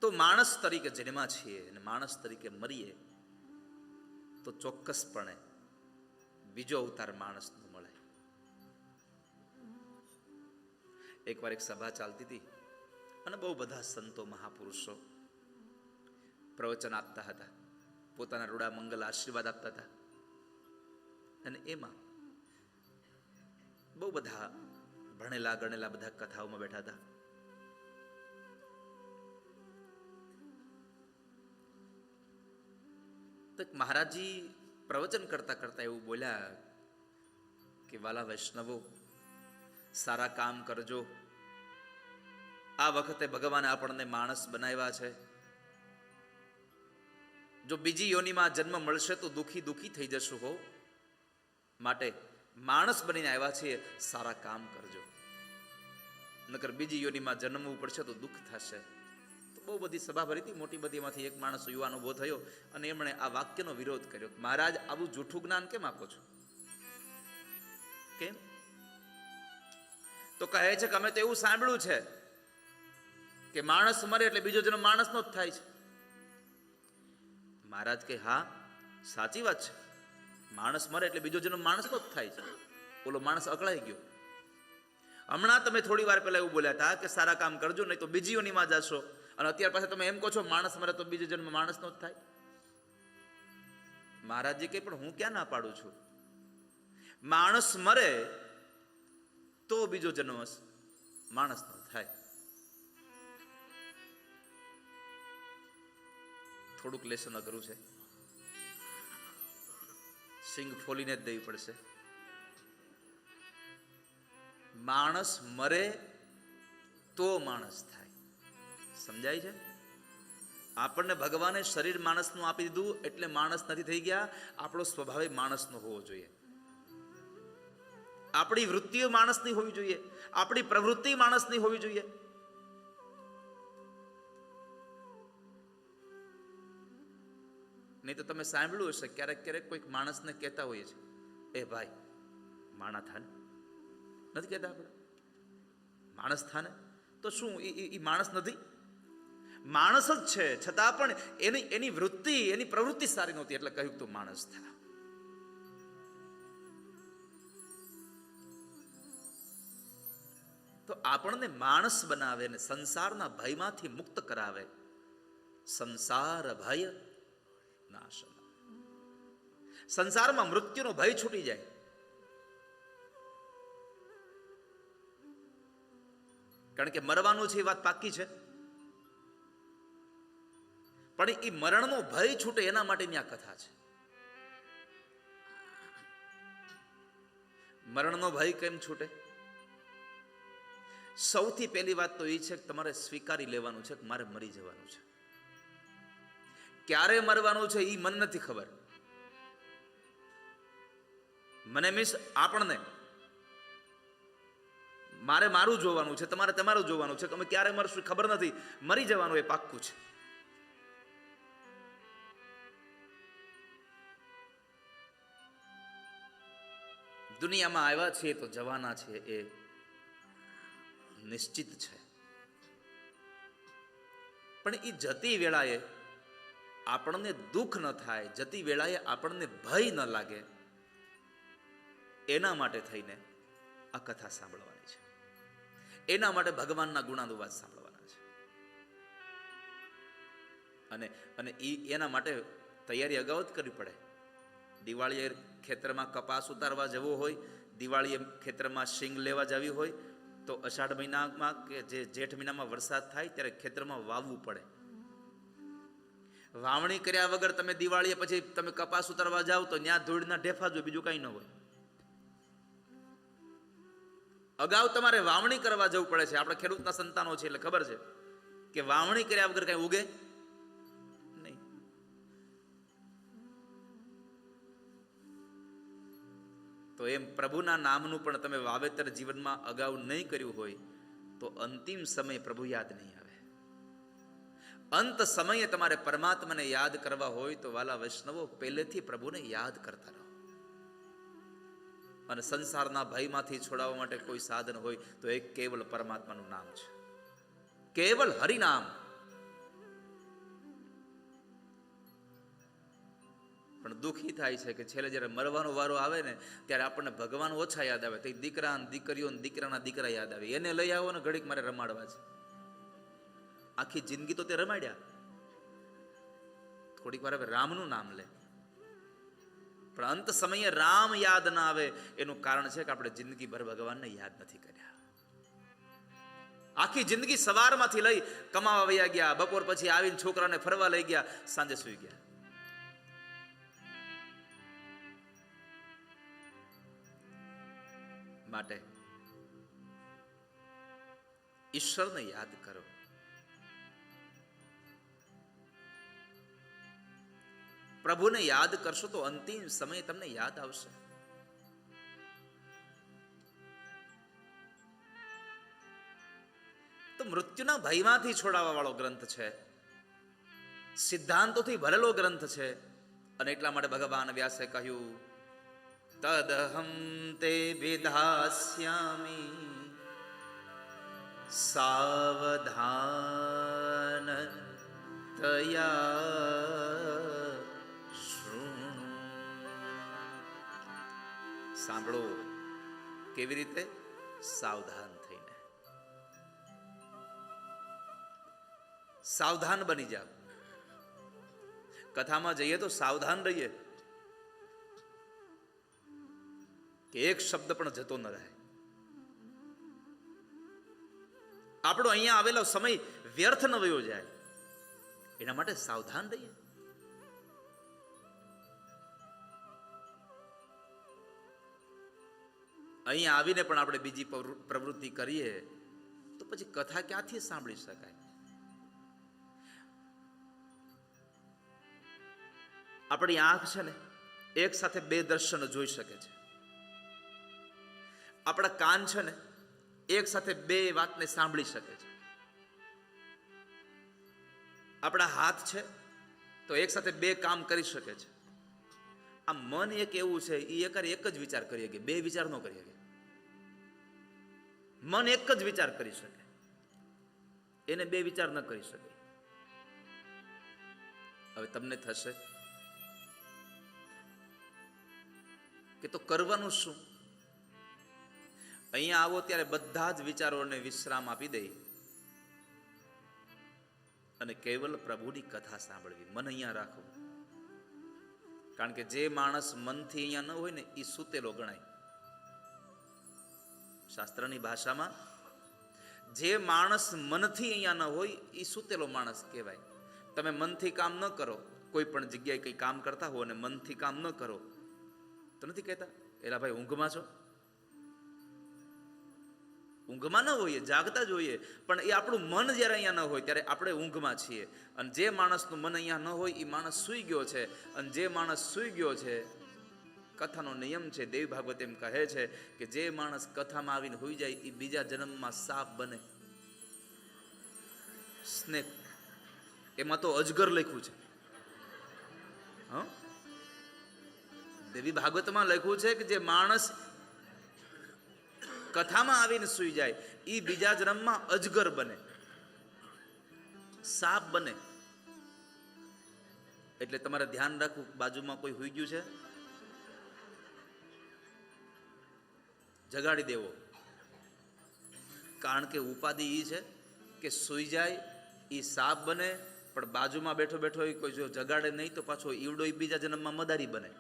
તો માણસ તરીકે જન્મ્યા છીએ અને માણસ તરીકે મરીએ તો ચોક્કસપણે બીજો અવતાર માણસનો મળે. એકવાર એક સભા ચાલતી હતી અને બહુ બધા સંતો મહાપુરુષો પ્રવચન આપતા હતા, પોતાના રૂડા મંગલ આશીર્વાદ આપતા હતા. અને એમાં બહુ બધા ભણેલા ગણેલા બધા કથાઓમાં બેઠા હતા. તો મહારાજજી પ્રવચન કરતા કરતા એવું બોલ્યા કે વાલા વૈષ્ણવો, સારા કામ કરજો. આ વખતે ભગવાને આપણને માણસ બનાવ્યા છે. જો બીજી યોનિમાં જન્મ મળશે તો દુખી દુખી થઈ જશું હો. માટે માણસ બનીને આવ્યા છીએ, સારા કામ કરજો. નકર બીજી યોનિમાં જન્મવું પડશે તો દુઃખ થશે. તો બહુ બધી સભા ભરી હતી, મોટી બધીમાંથી એક માણસ યુવાન ઉભો થયો અને એમણે આ વાક્યનો વિરોધ કર્યો. મહારાજ, આવું જૂઠું જ્ઞાન કેમ આપો છો? કેમ? તો કહે છે કે અમે તો એવું સાંભળ્યું છે કે માણસ મરે એટલે બીજો જન્મ માણસનો જ થાય છે. મહારાજ કે હા, સાચી વાત છે. માણસ મરે એટલે બીજો જન્મ માણસનો જ થાય છે. ઓલો માણસ અકળાઈ ગયો. હમણાં તમે થોડી વાર પહેલા એવું બોલ્યા હતા કે સારા કામ કરજો, નહીં તો બીજી યોનિમાં જશો, અને અત્યાર પાસે તમે એમ કહો છો માણસ મરે તો બીજો જન્મ માણસનો જ થાય. મહારાજજી કે પણ હું ક્યાં ના પાડું છું? માણસ મરે તો બીજો જન્મ માણસનો થાય. થોડુંક લેસન અઘરું છે, સિંગ ફોલીને જ દેવી પડશે. માણસ મરે તો માણસ થાય. સમજાય છે? આપણને ભગવાને શરીર માણસનું આપી દીધું એટલે માણસ નથી થઈ ગયા. આપણો સ્વભાવ માણસનો હોવો જોઈએ. આપણી વૃત્તિઓ માણસની હોવી જોઈએ, આપણી પ્રવૃત્તિ માણસની હોવી જોઈએ. નહીં તો તમે સાંભળ્યું હશે ક્યારેક ક્યારેક કોઈક માણસને કહેતા હોઈએ છે, એ ભાઈ માણા થાને. નથી કહેતા આપણે માણસ થાને? તો શું એ માણસ નથી? માણસ જ છે, છતાં પણ એની વૃત્તિ, એની પ્રવૃત્તિ સારી નહોતી એટલે કહ્યું તું માણસ થા. તો આપણને માણસ બનાવે ને સંસારના ભયમાંથી મુક્ત કરાવે. સંસાર ભય નાશન. સંસારમાં મૃત્યુનો ભય છૂટી જાય. કારણ કે મરવાનું છે એ વાત પાકી છે, પણ એ મરણનો ભય છૂટે એના માટેની આ કથા છે. મરણનો ભય કેમ છૂટે? સૌથી પહેલી વાત તો એ છે કે તમારે સ્વીકારી લેવાનું છે કે મારે મરી જવાનું છે. ક્યારે મરવાનું છે એ મને નથી ખબર. મને મીન્સ આપણને, મારે મારું જોવાનું છે, તમારે તમારું જોવાનું છે. તમે ક્યારે મરશું ખબર નથી, મરી જવાનું એ પાક્કું છે. દુનિયામાં આવ્યા છીએ તો જવાના છે એ નિશ્ચિત છે. પણ એ જતી વેળાએ આપણને દુઃખ ન થાય, જતી વેળાએ આપણને ભય ન લાગે, એના માટે થઈને આ કથા સાંભળવાની છે. એના માટે ભગવાનના ગુણાનુવાદ સાંભળવાના છે. અને એના માટે તૈયારી અગાઉ જ કરવી પડે. દિવાળીએ ખેતરમાં કપાસ ઉતારવા જવો હોય, દિવાળીએ ખેતરમાં શીંગ લેવા જવી હોય, તો અષાઢ મહિનામાં કે જે જેઠ મહિનામાં વરસાદ થાય ત્યારે ખેતરમાં વાવવું પડે. વાવણી કર્યા વગર તમે દિવાળીએ પછી તમે કપાસ ઉતારવા જાઓ તો ત્યાં ધૂળના ઢેફા જો, બીજું કઈ ન હોય. અગાઉ તમારે વાવણી કરવા જવું પડે છે. આપણે ખેડૂતના સંતાનો છે એટલે ખબર છે કે વાવણી કર્યા વગર કઈ ઉગે નહીં. તો એમ પ્રભુના નામનું પણ તમે વાવેતર જીવનમાં અગાઉ નહીં કર્યું હોય તો અંતિમ સમય પ્રભુ યાદ નહીં આવે. અંત સમયે તમારે પરમાત્માને યાદ કરવા હોય તો વાલા વૈષ્ણવો પહેલેથી પ્રભુને યાદ કરતા રહો. અને સંસારના ભયમાંથી છોડાવવા માટે કોઈ સાધન હોય તો એક કેવલ પરમાત્માનું નામ છે, કેવલ હરિનામ. દુઃખી થાય છે કે છેલ્લે જ્યારે મરવાનો વારો આવે ને ત્યારે આપણને ભગવાન ઓછા યાદ આવે, તો દીકરા દીકરીઓ દીકરાના દીકરા યાદ આવે. એને લઈ આવો ને ઘડીક મારે રમાડવા છે. આખી જિંદગી તો તે રમાડ્યા, થોડીક વાર હવે રામનું નામ લે, પણ અંત સમયે રામ યાદ ના આવે એનું કારણ છે કે આપણે જિંદગીભર ભગવાનને યાદ નથી કર્યા. આખી જિંદગી સવારમાંથી લઈ કમાવા વયા ગયા, બપોર પછી આવીને છોકરાને ફરવા લઈ ગયા, સાંજે સુઈ ગયા. માટે ઈશ્વરને યાદ કરો. પ્રભુને યાદ કરશો તો અંતિમ સમય તમને યાદ આવશે. તો મૃત્યુના ભયમાંથી છોડાવવા વાળો ગ્રંથ છે, સિદ્ધાંતોથી ભરેલો ગ્રંથ છે. અને એટલા માટે ભગવાન વ્યાસે કહ્યું, તદહમ તે વિધાસ્યામિ સાવધાન તયા શૃણુ. સાંભળો. કેવી રીતે? સાવધાન થઈને. સાવધાન બની જાઓ. કથામાં જઈએ તો સાવધાન રહીએ કે એક શબ્દ પણ જતો ન રહે. આપણો અહીંયા આવેલો સમય વ્યર્થ ન વયો જાય, એના માટે સાવધાન રહીએ. અહીંયા આવીને પણ આપણે બીજી પ્રવૃત્તિ કરીએ તો પછી કથા ક્યાંથી સાંભળી શકાય? આપણી આંખ છે ને એક સાથે બે દર્શન જોઈ શકે છે. આપણા કાન છે ને એક સાથે બે વાતને સાંભળી શકે છે. આપણા હાથ છે તો એક સાથે બે કામ કરી શકે છે. આ મન એક એવું છે, એ એક જ વિચાર કરી શકે, બે વિચાર ન કરી શકે. મન એક જ વિચાર કરી શકે, એને બે વિચાર ન કરી શકે. હવે તમને થશે કે તો કરવાનું શું? અહીંયા આવો ત્યારે બધા જ વિચારોને વિશ્રામ આપી દઈ અને કેવલ પ્રભુની કથા સાંભળવી, મન અહીંયા રાખવું. કારણ કે જે માણસ મનથી અહીંયા ન હોય ને એ સૂતેલો ગણાય. શાસ્ત્રની ભાષામાં જે માણસ મનથી અહીંયા ન હોય એ સૂતેલો માણસ કહેવાય. તમે મનથી કામ ન કરો, કોઈ પણ જગ્યાએ કંઈ કામ કરતા હો અને મનથી કામ ન કરો તો નથી કહેતા એલા ભાઈ ઊંઘમાં છો? ઊંઘમાં ન હોઈએ, જાગતા જ હોઈએ, પણ એ આપણું મન જ્યારે અહીંયા ન હોય ત્યારે આપણે ઊંઘમાં છીએ. અને જે માણસનું મન અહીંયા ન હોય એ માણસ સૂઈ ગયો છે. અને જે માણસ સૂઈ ગયો છે, કથાનો નિયમ છે, દેવી ભાગવત એમ કહે છે કે જે માણસ કથામાં આવીને હોઈ જાય એ બીજા જન્મમાં સાપ બને. સ્નેક, એમાં તો અજગર લખ્યું છે. હા, દેવી ભાગવતમાં લખ્યું છે કે જે માણસ કથામાં આવીને સૂઈ જાય એ બીજા જન્મમાં અજગર બને, સાપ બને. એટલે તમારે ધ્યાન રાખવું, બાજુમાં કોઈ સૂઈ ગયું છે જગાડી દેવો. કારણ કે ઉપાધિ એ છે કે સૂઈ જાય એ સાપ બને, પણ બાજુમાં બેઠો બેઠો કોઈ જો જગાડે નહીં તો પાછો ઈવડો બીજા જન્મમાં મદારી બને.